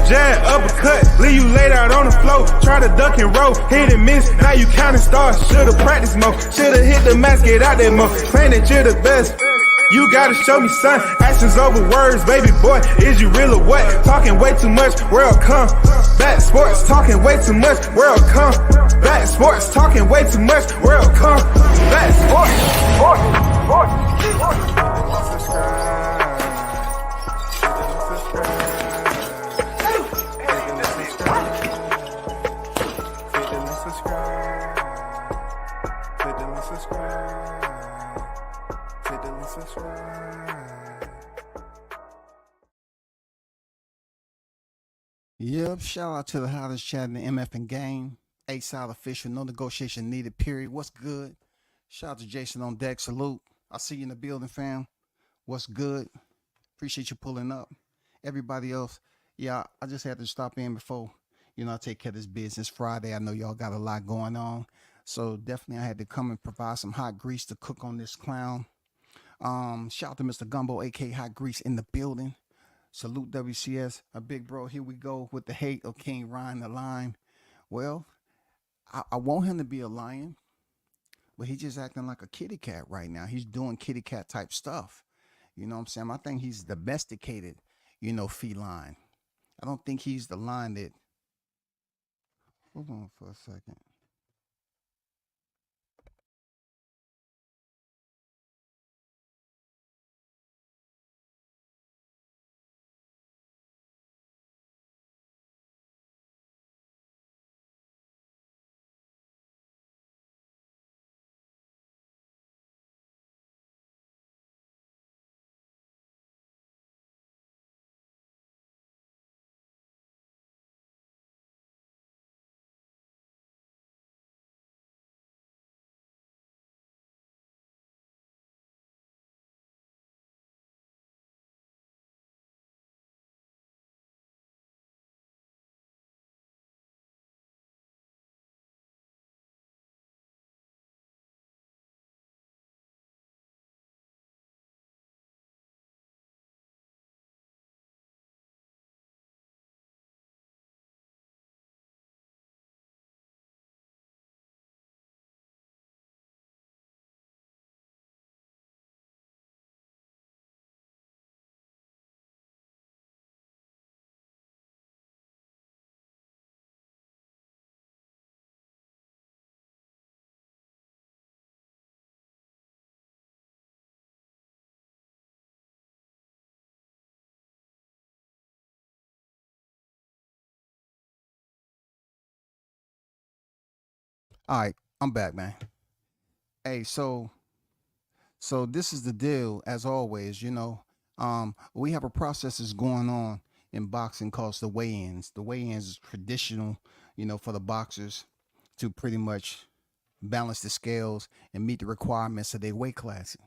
jab, uppercut, leave you laid out on the floor. Try to duck and roll, hit and miss, now you counting stars. Should've practiced more, should've hit the mask, get out there more. Claim that you're the best. You gotta show me, son. Actions over words, baby boy. Is you real or what? Talking way too much, world come. Back sports, talking way too much, world come. Back sports, talking way too much, world come. Back Yep, shout out to the hottest chat in the MF and game. A-Side official, no negotiation needed, period. What's good? Shout out to Jason on deck, salute. I see you in the building, fam. What's good? Appreciate you pulling up. Everybody else, yeah, I just had to stop in before, I take care of this business. Friday, I know y'all got a lot going on. So definitely I had to come and provide some hot grease to cook on this clown. Shout out to Mr. Gumbo, a.k.a. Hot Grease in the building. Salute WCS, a big bro. Here we go with the hate of King Ryan the Lion. Well, I want him to be a lion, but he's just acting like a kitty cat right now. He's doing kitty cat type stuff. You know what I'm saying? I think he's domesticated, feline. I don't think he's the lion that. Hold on for a second. All right, I'm back, man. Hey, so this is the deal, as always, we have a process that's going on in boxing called the weigh-ins. The weigh-ins is traditional, for the boxers to pretty much balance the scales and meet the requirements of their weight class.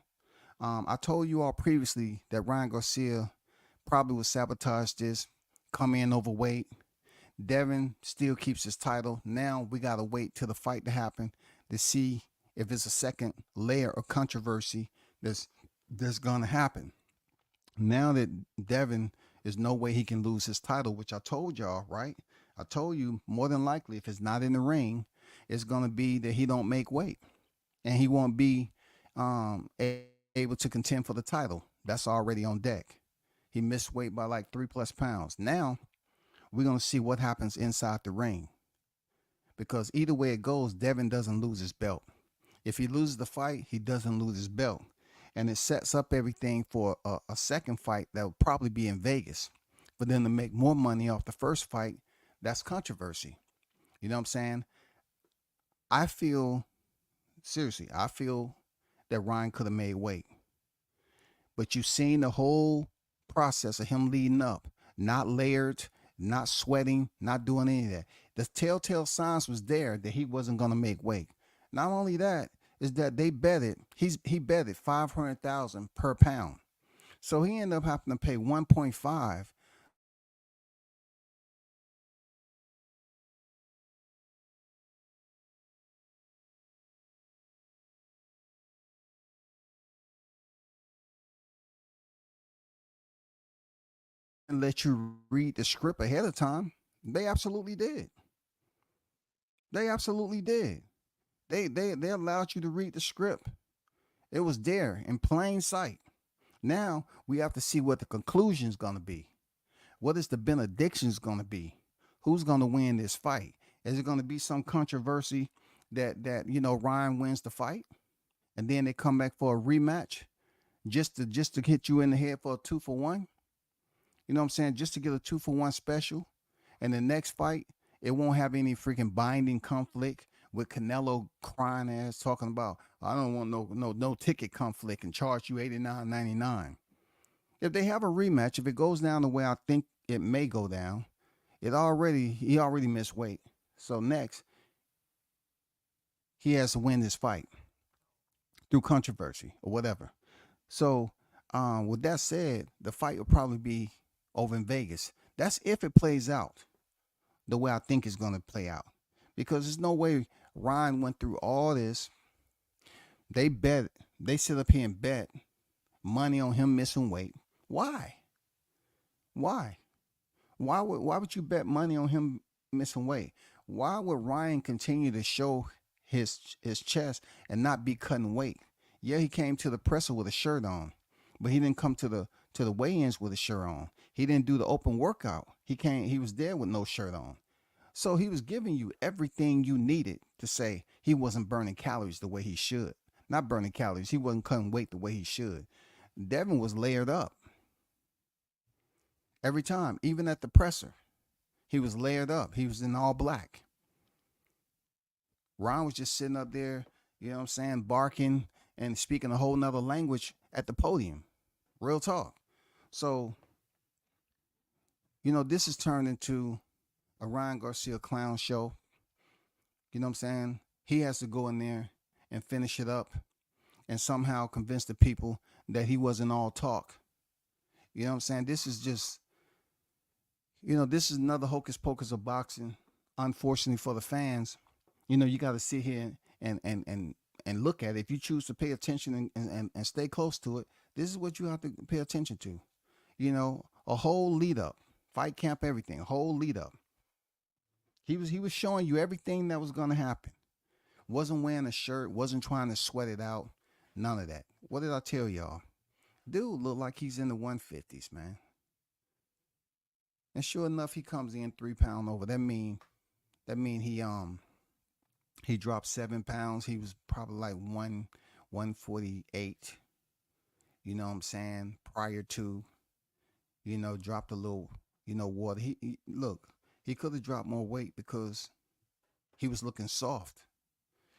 I told you all previously that Ryan Garcia probably would sabotage this, come in overweight. Devin still keeps his title. Now we got to wait till the fight to happen to see if it's a second layer of controversy that's going to happen. Now that Devin, there's no way he can lose his title, which I told y'all, right? I told you more than likely if it's not in the ring, it's going to be that he don't make weight and he won't be able to contend for the title. That's already on deck. He missed weight by like 3+ pounds. Now we're going to see what happens inside the ring, because either way it goes, Devin doesn't lose his belt. If he loses the fight, he doesn't lose his belt. And it sets up everything for a second fight that will probably be in Vegas. For them to make more money off the first fight, that's controversy. You know what I'm saying? I feel that Ryan could have made weight. But you've seen the whole process of him leading up, not layered, not sweating, not doing any of that. The telltale signs was there that he wasn't going to make weight. Not only that, is that they betted, he betted $500,000 per pound. So he ended up having to pay 1.5. let you read the script ahead of time. They absolutely did. They absolutely did. They allowed you to read the script. It was there in plain sight. Now we have to see what the conclusion is going to be. What is the benedictions going to be? Who's going to win this fight? Is it going to be some controversy that Ryan wins the fight, and then they come back for a rematch just to hit you in the head for a 2-for-1? You know what I'm saying? Just to get a 2-for-1 special, and the next fight it won't have any freaking binding conflict with Canelo crying ass talking about I don't want no ticket conflict and charge you $89.99. If they have a rematch, if it goes down the way I think it may go down, he already missed weight. So next, he has to win this fight through controversy or whatever. So with that said, the fight will probably be over in Vegas. That's if it plays out the way I think it's going to play out. Because there's no way Ryan went through all this. They sit up here and bet money on him missing weight. Why? Why? Why would you bet money on him missing weight? Why would Ryan continue to show his chest and not be cutting weight? Yeah, he came to the presser with a shirt on, but he didn't come to the weigh-ins with a shirt on. He didn't do the open workout. He was there with no shirt on. So he was giving you everything you needed to say he wasn't burning calories the way he should. Not burning calories. He wasn't cutting weight the way he should. Devin was layered up. Every time, even at the presser, he was layered up. He was in all black. Ron was just sitting up there, you know what I'm saying, barking and speaking a whole nother language at the podium. Real talk. So, this has turned into a Ryan Garcia clown show. You know what I'm saying? He has to go in there and finish it up and somehow convince the people that he wasn't all talk. You know what I'm saying? This is just, this is another hocus pocus of boxing. Unfortunately for the fans, you got to sit here and look at it. If you choose to pay attention and stay close to it, this is what you have to pay attention to. A whole lead up, fight camp, everything, a whole lead up. He was showing you everything that was going to happen. Wasn't wearing a shirt, wasn't trying to sweat it out. None of that. What did I tell y'all? Dude look like he's in the 150s, man. And sure enough, he comes in 3 pounds over. That mean he dropped 7 pounds. He was probably like 148. You know what I'm saying? Prior to, dropped a little, water. He could have dropped more weight because he was looking soft.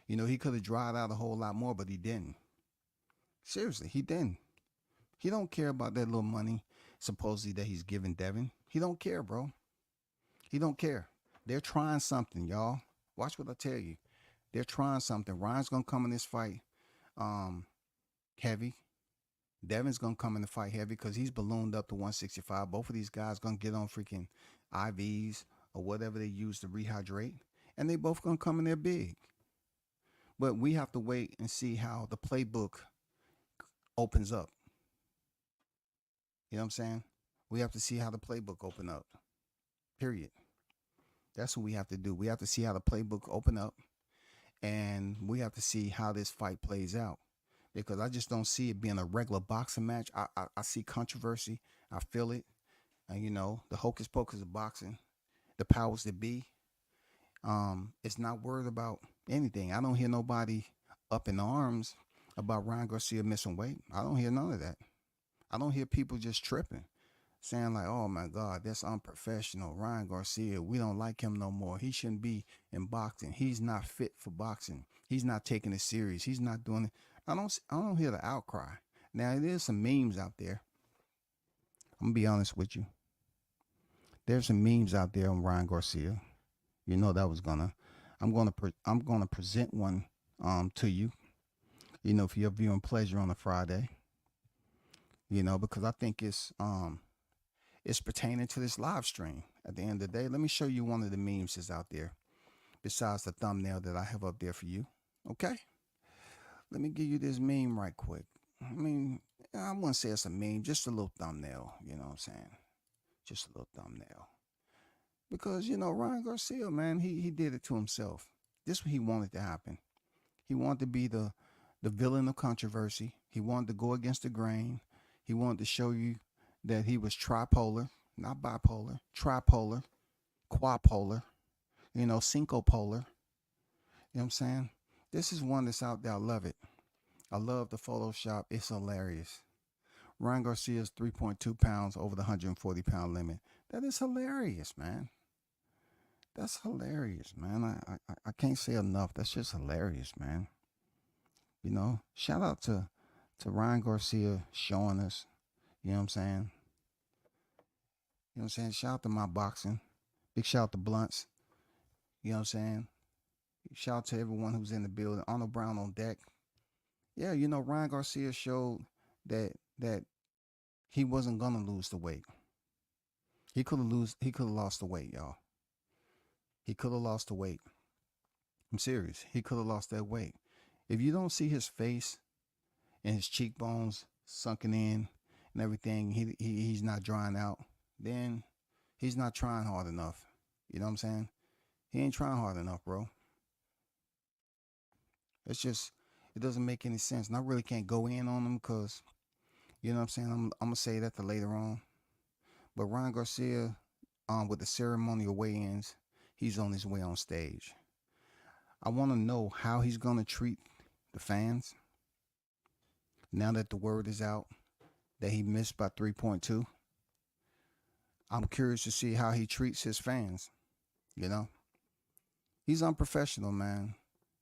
He could have dried out a whole lot more, but he didn't. Seriously, he didn't. He don't care about that little money, supposedly, that he's giving Devin. He don't care, bro. He don't care. They're trying something, y'all. Watch what I tell you. They're trying something. Ryan's going to come in this fight heavy. Devin's going to come in the fight heavy because he's ballooned up to 165. Both of these guys going to get on freaking IVs or whatever they use to rehydrate. And they both going to come in there big. But we have to wait and see how the playbook opens up. You know what I'm saying? We have to see how the playbook open up. Period. That's what we have to do. We have to see how the playbook open up. And we have to see how this fight plays out. Because I just don't see it being a regular boxing match. I see controversy. I feel it. And, the hocus pocus of boxing, the powers that be, it's not worried about anything. I don't hear nobody up in arms about Ryan Garcia missing weight. I don't hear none of that. I don't hear people just tripping, saying like, oh my God, that's unprofessional. Ryan Garcia, we don't like him no more. He shouldn't be in boxing. He's not fit for boxing. He's not taking it serious. He's not doing it. I don't hear the outcry. Now, there's some memes out there. I'm gonna be honest with you. There's some memes out there on Ryan Garcia. I'm gonna present one to you. For your viewing pleasure on a Friday. Because I think it's pertaining to this live stream. At the end of the day, let me show you one of the memes that's out there, besides the thumbnail that I have up there for you. Okay. Let me give you this meme right quick. I wouldn't say it's a meme, just a little thumbnail. You know what I'm saying? Just a little thumbnail. Because, you know, Ryan Garcia, man, he did it to himself. This is what he wanted to happen. He wanted to be the villain of controversy. He wanted to go against the grain. He wanted to show you that he was tripolar, not bipolar, tripolar, quapolar, you know, cincopolar. You know what I'm saying? This is one that's out there. I love it. I love the Photoshop. It's hilarious. Ryan Garcia's 3.2 pounds over the 140-pound limit. That is hilarious, man. That's hilarious, man. I can't say enough. That's just hilarious, man. You know, shout out to Ryan Garcia showing us. You know what I'm saying? You know what I'm saying? Shout out to my boxing. Big shout out to Blunts. You know what I'm saying? Shout out to everyone who's in the building. Arnold Brown on deck. Yeah, you know, Ryan Garcia showed that he wasn't gonna lose the weight. He could have lost the weight, y'all. He could have lost the weight. I'm serious. He could have lost that weight. If you don't see his face and his cheekbones sunken in and everything, he's not drying out, then he's not trying hard enough. You know what I'm saying? He ain't trying hard enough, bro. It's just, it doesn't make any sense. And I really can't go in on him because, you know what I'm saying? I'm going to say that to later on. But Ryan Garcia, with the ceremonial weigh-ins, he's on his way on stage. I want to know how he's going to treat the fans now that the word is out that he missed by 3.2. I'm curious to see how he treats his fans. You know, he's unprofessional, man,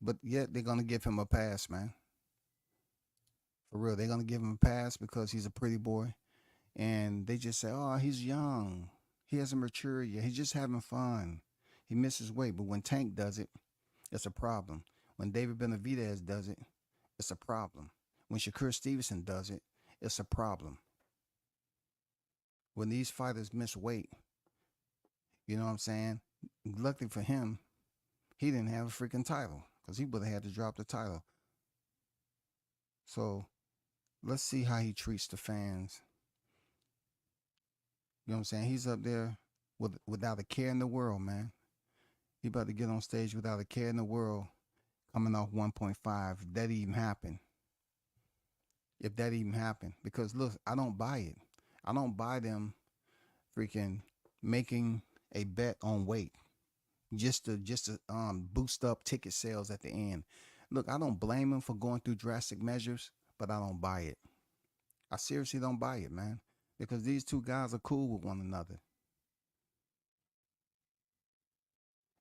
but yet they're going to give him a pass, man. For real, they're going to give him a pass because he's a pretty boy. And they just say, oh, he's young. He hasn't matured yet. He's just having fun. He misses weight. But when Tank does it, it's a problem. When David Benavidez does it, it's a problem. When Shakur Stevenson does it, it's a problem. When these fighters miss weight, you know what I'm saying? Luckily for him, he didn't have a freaking title because he would have had to drop the title. So let's see how he treats the fans. You know what I'm saying? He's up there without a care in the world, man. He about to get on stage without a care in the world, coming off 1.5. If that even happened. If that even happened. Because look, I don't buy it. I don't buy them freaking making a bet on weight just to boost up ticket sales at the end. Look, I don't blame him for going through drastic measures, but I don't buy it. I seriously don't buy it, man. Because these two guys are cool with one another.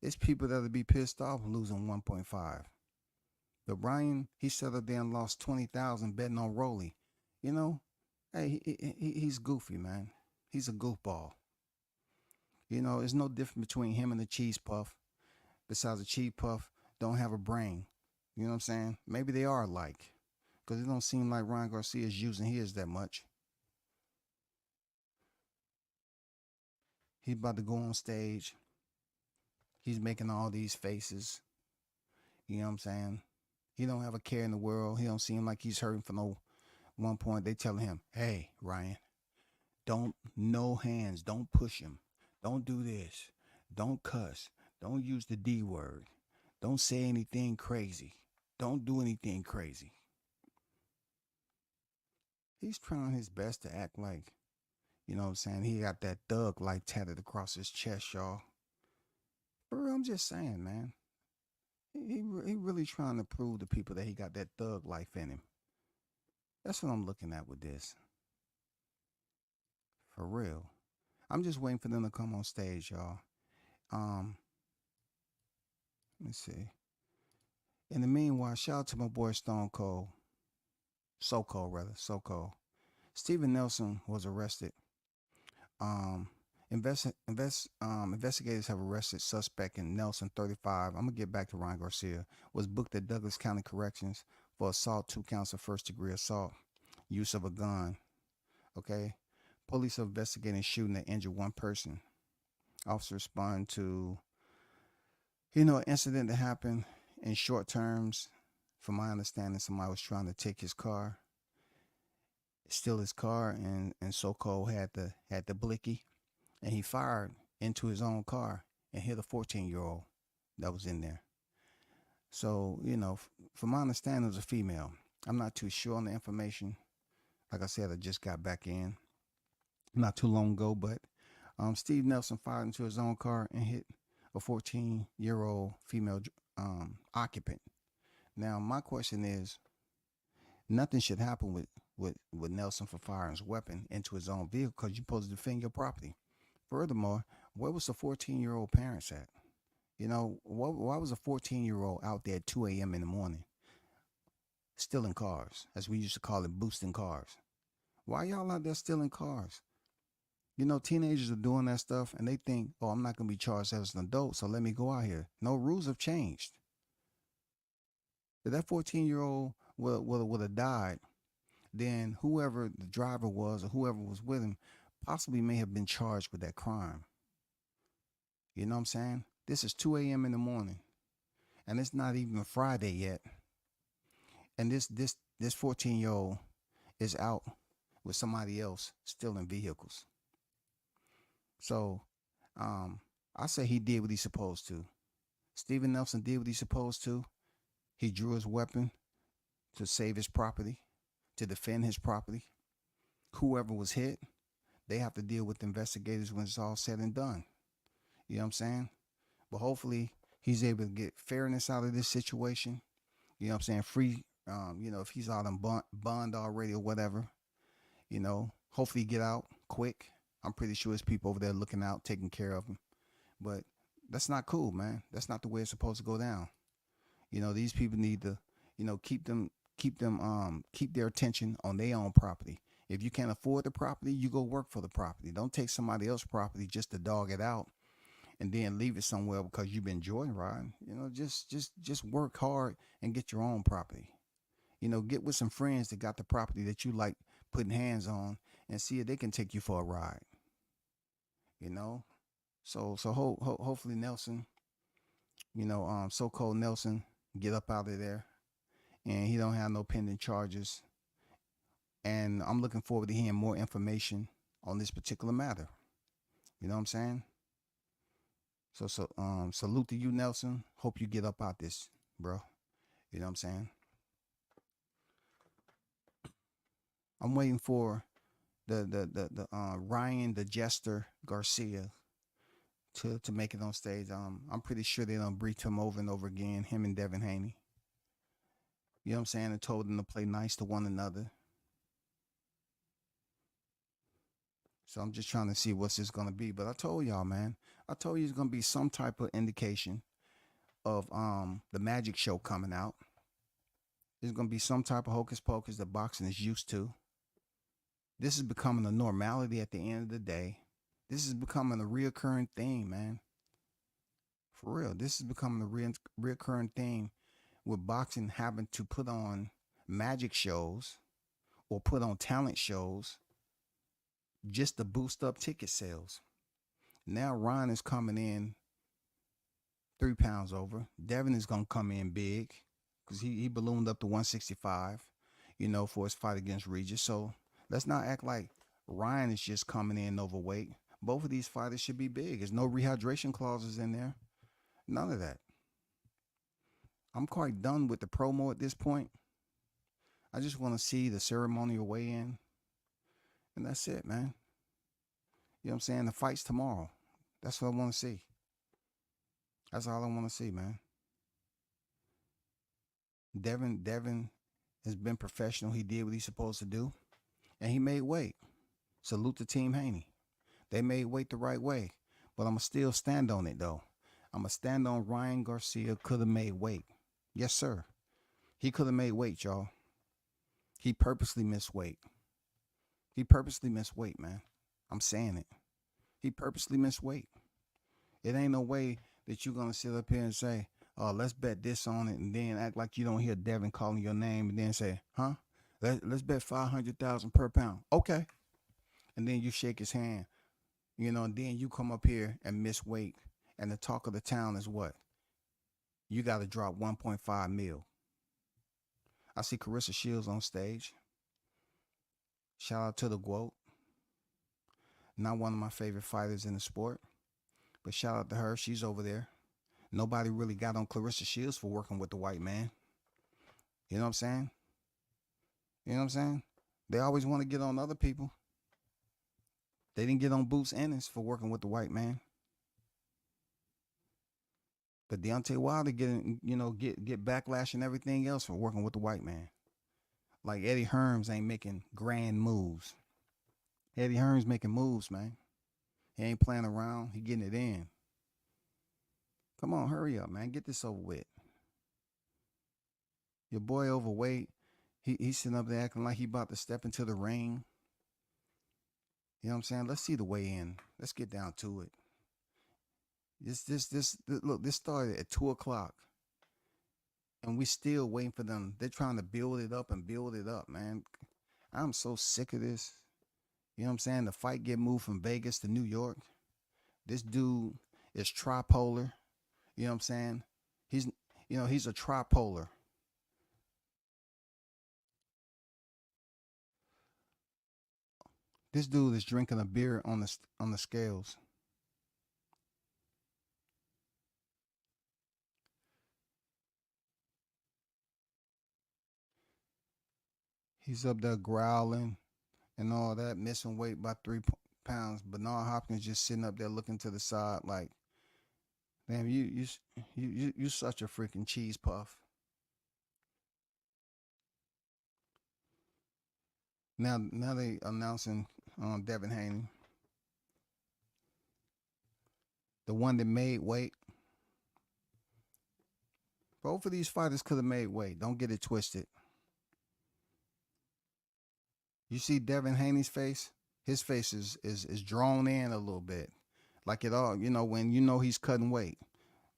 It's people that'll be pissed off losing 1.5. But Ryan, he sat up there and lost 20,000 betting on Rolly. You know, hey, he's goofy, man. He's a goofball. You know, it's no different between him and the cheese puff. Besides, the cheese puff don't have a brain. You know what I'm saying? Maybe they are alike. Because it don't seem like Ryan Garcia is using his that much. He's about to go on stage. He's making all these faces. You know what I'm saying? He don't have a care in the world. He don't seem like he's hurting for no one point. They telling him, hey, Ryan, no hands. Don't push him. Don't do this. Don't cuss. Don't use the D word. Don't say anything crazy. Don't do anything crazy. He's trying his best to act like, you know what I'm saying, he got that thug life tatted across his chest, y'all. For real, I'm just saying, man. He really trying to prove to people that he got that thug life in him. That's what I'm looking at with this. For real. I'm just waiting for them to come on stage, y'all. Let me see. In the meanwhile, shout out to my boy Stone Cold. So Cold, rather. So Cold. Steven Nelson was arrested. Investigators have arrested suspect in Nelson, 35. I'm going to get back to Ryan Garcia. Was booked at Douglas County Corrections for assault, 2 counts of first-degree assault, use of a gun. Okay? Police are investigating shooting that injured one person. Officers respond to, an incident that happened in short terms. From my understanding, somebody was trying to take his car, steal his car, and So-Called had the blicky. and he fired into his own car and hit a 14-year-old that was in there. So, from my understanding, it was a female. I'm not too sure on the information. Like I said, I just got back in not too long ago, but Steve Nelson fired into his own car and hit a 14-year-old female occupant. Now, my question is, nothing should happen with Nelson for firing his weapon into his own vehicle because you're supposed to defend your property. Furthermore, where was the 14-year-old parents at? Why was a 14-year-old out there at 2 a.m. in the morning stealing cars, as we used to call it, boosting cars? Why y'all out there stealing cars? Teenagers are doing that stuff and they think, oh, I'm not going to be charged as an adult, so let me go out here. No, rules have changed. If that 14-year-old would have died, then whoever the driver was or whoever was with him possibly may have been charged with that crime. You know what I'm saying? This is 2 a.m. in the morning, and it's not even Friday yet. And this 14-year-old is out with somebody else stealing vehicles. So, I say he did what he's supposed to. Steven Nelson did what he's supposed to. He drew his weapon to save his property, to defend his property. Whoever was hit, they have to deal with investigators when it's all said and done. You know what I'm saying? But hopefully he's able to get fairness out of this situation. You know what I'm saying? Free, if he's out on bond already or whatever, hopefully get out quick. I'm pretty sure there's people over there looking out, taking care of him. But that's not cool, man. That's not the way it's supposed to go down. These people need to, keep their attention on their own property. If you can't afford the property, you go work for the property. Don't take somebody else's property just to dog it out and then leave it somewhere because you've been joyriding. Just work hard and get your own property. Get with some friends that got the property that you like putting hands on and see if they can take you for a ride. So hopefully Nelson, so-called Nelson, get up out of there and he don't have no pending charges. And I'm looking forward to hearing more information on this particular matter. You know what I'm saying? So salute to you, Nelson. Hope you get up out this, bro. You know what I'm saying? I'm waiting for the Ryan the Jester Garcia to make it on stage. I'm pretty sure they done briefed him over and over again, him and Devin Haney. You know what I'm saying? And told them to play nice to one another. So I'm just trying to see what's this gonna be. But I told y'all, man. I told you it's gonna be some type of indication of the magic show coming out. There's gonna be some type of hocus pocus that boxing is used to. This is becoming a normality at the end of the day. This is becoming a reoccurring thing, man. For real, this is becoming a reoccurring thing with boxing having to put on magic shows or put on talent shows just to boost up ticket sales. Now Ryan is coming in 3 pounds over. Devin is going to come in big because he ballooned up to 165, for his fight against Regis. So let's not act like Ryan is just coming in overweight. Both of these fighters should be big. There's no rehydration clauses in there. None of that. I'm quite done with the promo at this point. I just want to see the ceremonial weigh-in. And that's it, man. You know what I'm saying? The fight's tomorrow. That's what I want to see. That's all I want to see, man. Devin has been professional. He did what he's supposed to do. And he made weight. Salute to Team Haney. They made weight the right way. But I'm going to still stand on it, though. I'm going to stand on Ryan Garcia could have made weight. Yes, sir. He could have made weight, y'all. He purposely missed weight. He purposely missed weight, man. I'm saying it. He purposely missed weight. It ain't no way that you're going to sit up here and say, oh, let's bet this on it, and then act like you don't hear Devin calling your name and then say, huh? Let's bet 500,000 per pound. Okay. And then you shake his hand, and then you come up here and miss weight. And the talk of the town is what? You got to drop 1.5 mil. I see Carissa Shields on stage. Shout out to the GWOAT. Not one of my favorite fighters in the sport, but shout out to her. She's over there. Nobody really got on Clarissa Shields for working with the white man. You know what I'm saying? You know what I'm saying? They always want to get on other people. They didn't get on Boots Ennis for working with the white man. But Deontay Wilder get backlash and everything else for working with the white man. Like Eddie Hearns ain't making grand moves. Eddie Hearns making moves, man. He ain't playing around. He getting it in. Come on, hurry up, man. Get this over with. Your boy overweight. He's sitting up there acting like he about to step into the ring. You know what I'm saying? Let's see the weigh in. Let's get down to it. Look, this started at 2 o'clock. And we still waiting for them. They're trying to build it up and build it up, man. I'm so sick of this. You know what I'm saying? The fight get moved from Vegas to New York. This dude is tripolar. You know what I'm saying? He's a tripolar. This dude is drinking a beer on the scales. He's up there growling and all that, missing weight by 3 pounds. Bernard Hopkins just sitting up there looking to the side like, damn, you such a freaking cheese puff. Now they announcing Devin Haney, the one that made weight. Both of these fighters could have made weight. Don't get it twisted. You see Devin Haney's face? His face is drawn in a little bit. Like it all, when he's cutting weight.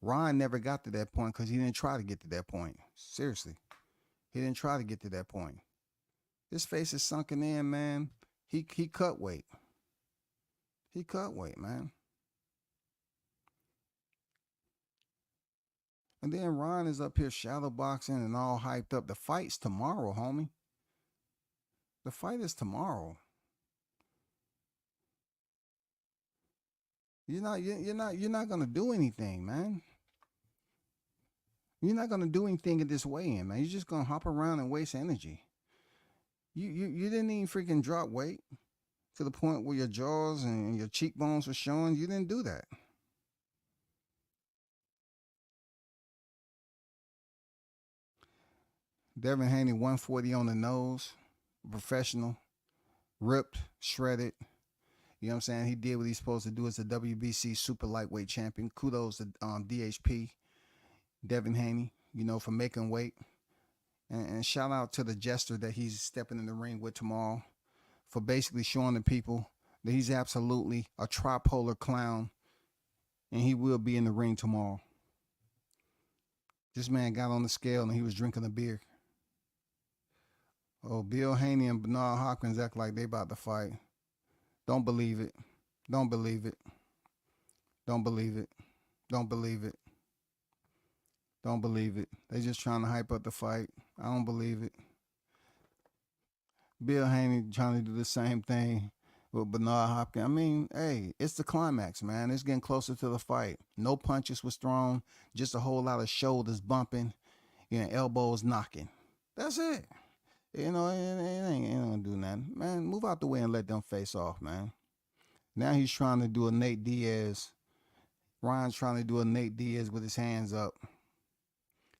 Ron never got to that point because he didn't try to get to that point. Seriously. He didn't try to get to that point. His face is sunken in, man. He cut weight. He cut weight, man. And then Ron is up here shadow boxing and all hyped up. The fight's tomorrow, homie. The fight is tomorrow. You're not gonna do anything, man. You're not gonna do anything at this weigh-in, man. You're just gonna hop around and waste energy. You didn't even freaking drop weight to the point where your jaws and your cheekbones were showing. You didn't do that. Devin Haney 140 on the nose, professional, ripped, shredded. You know what I'm saying? He did what he's supposed to do as a WBC super lightweight champion. Kudos to DHP, Devin Haney, for making weight. And shout out to the jester that he's stepping in the ring with tomorrow for basically showing the people that he's absolutely a tripolar clown and he will be in the ring tomorrow. This man got on the scale and he was drinking a beer. Oh, Bill Haney and Bernard Hopkins act like they about to fight. Don't believe it. Don't believe it. Don't believe it. Don't believe it. Don't believe it. They just trying to hype up the fight. I don't believe it. Bill Haney trying to do the same thing with Bernard Hopkins. I mean, hey, it's the climax, man. It's getting closer to the fight. No punches was thrown. Just a whole lot of shoulders bumping, elbows knocking. That's it. It ain't gonna do nothing. Man, move out the way and let them face off, man. Now he's trying to do a Nate Diaz. Ryan's trying to do a Nate Diaz with his hands up.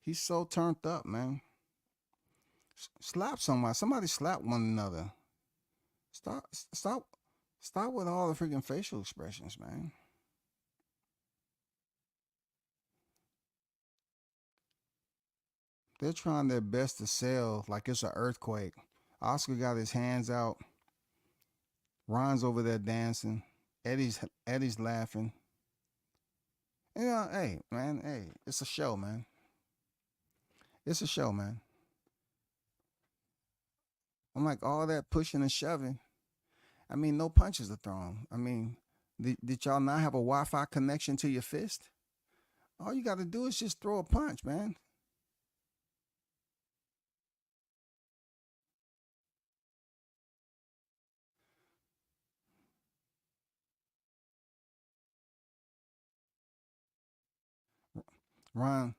He's so turned up, man. Slap somebody. Somebody slap one another. Stop with all the freaking facial expressions, man. They're trying their best to sell like it's an earthquake. Oscar got his hands out. Ron's over there dancing. Eddie's laughing. Hey, man, hey, it's a show, man. It's a show, man. I'm like, all that pushing and shoving. I mean, no punches are thrown. I mean, did y'all not have a Wi-Fi connection to your fist? All you got to do is just throw a punch, man. Ryan,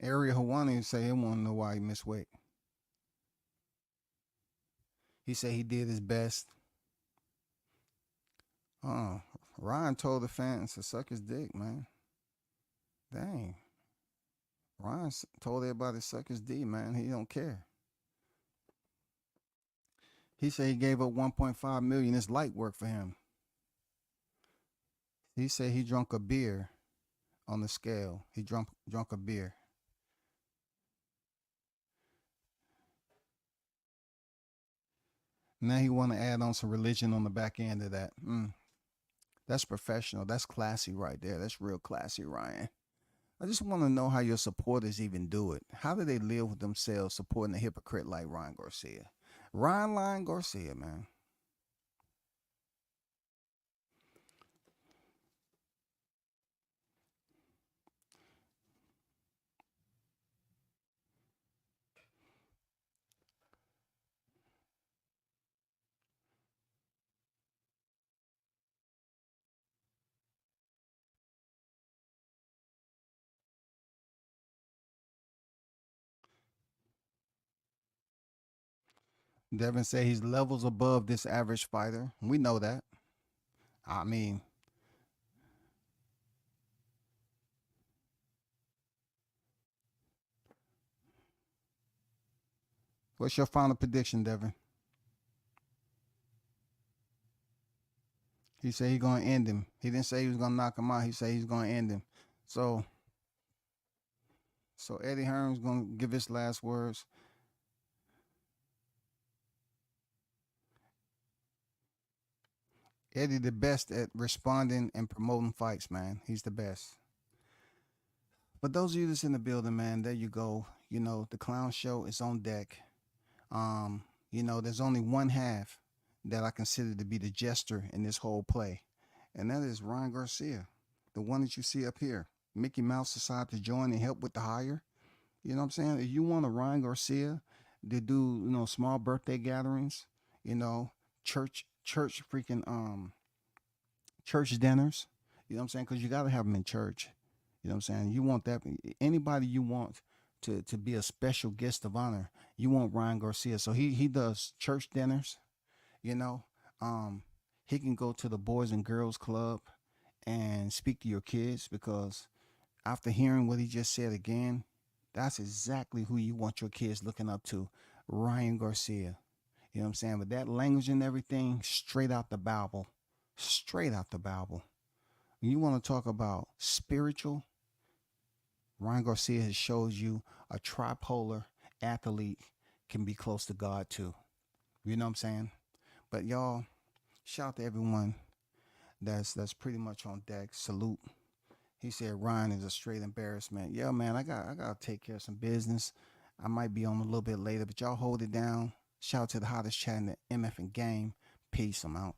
Area Hawani say he want to know why he missed weight. He said he did his best. Oh, Ryan told the fans to suck his dick, man. Dang. Ryan told everybody to suck his D, man. He don't care. He said he gave up 1.5 million. It's light work for him. He said he drunk a beer on the scale. He drunk a beer. Now he want to add on some religion on the back end of that. That's professional. That's classy right there. That's real classy, Ryan. I just want to know how your supporters even do it. How do they live with themselves supporting a hypocrite like Ryan Garcia? Ryan Garcia, man. Devin said he's levels above this average fighter. We know that. I mean, what's your final prediction, Devin? He said he's gonna end him. He didn't say he was gonna knock him out. He said he's gonna end him. So Eddie Hearn's gonna give his last words. Eddie the best at responding and promoting fights, man. He's the best. But those of you that's in the building, man, there you go. You know, the clown show is on deck. There's only one half that I consider to be the jester in this whole play, and that is Ryan Garcia, the one that you see up here. Mickey Mouse decided to join and help with the hire. You know what I'm saying? If you want a Ryan Garcia to do, small birthday gatherings, you know, church freaking church dinners, you know what I'm saying? Because you got to have them in church. You know what I'm saying? You want that anybody you want to be a special guest of honor. You want Ryan Garcia. So he does church dinners, you know. He can go to the Boys and Girls Club and speak to your kids, because after hearing what he just said again, that's exactly who you want your kids looking up to, Ryan Garcia. You know what I'm saying? With that language and everything, straight out the Bible. Straight out the Bible. You want to talk about spiritual? Ryan Garcia has showed you a tripolar athlete can be close to God too. You know what I'm saying? But y'all, shout out to everyone that's pretty much on deck. Salute. He said Ryan is a straight embarrassment. Yeah, man, I gotta take care of some business. I might be on a little bit later, but y'all hold it down. Shout out to the hottest chat in the MF and game. Peace. I'm out.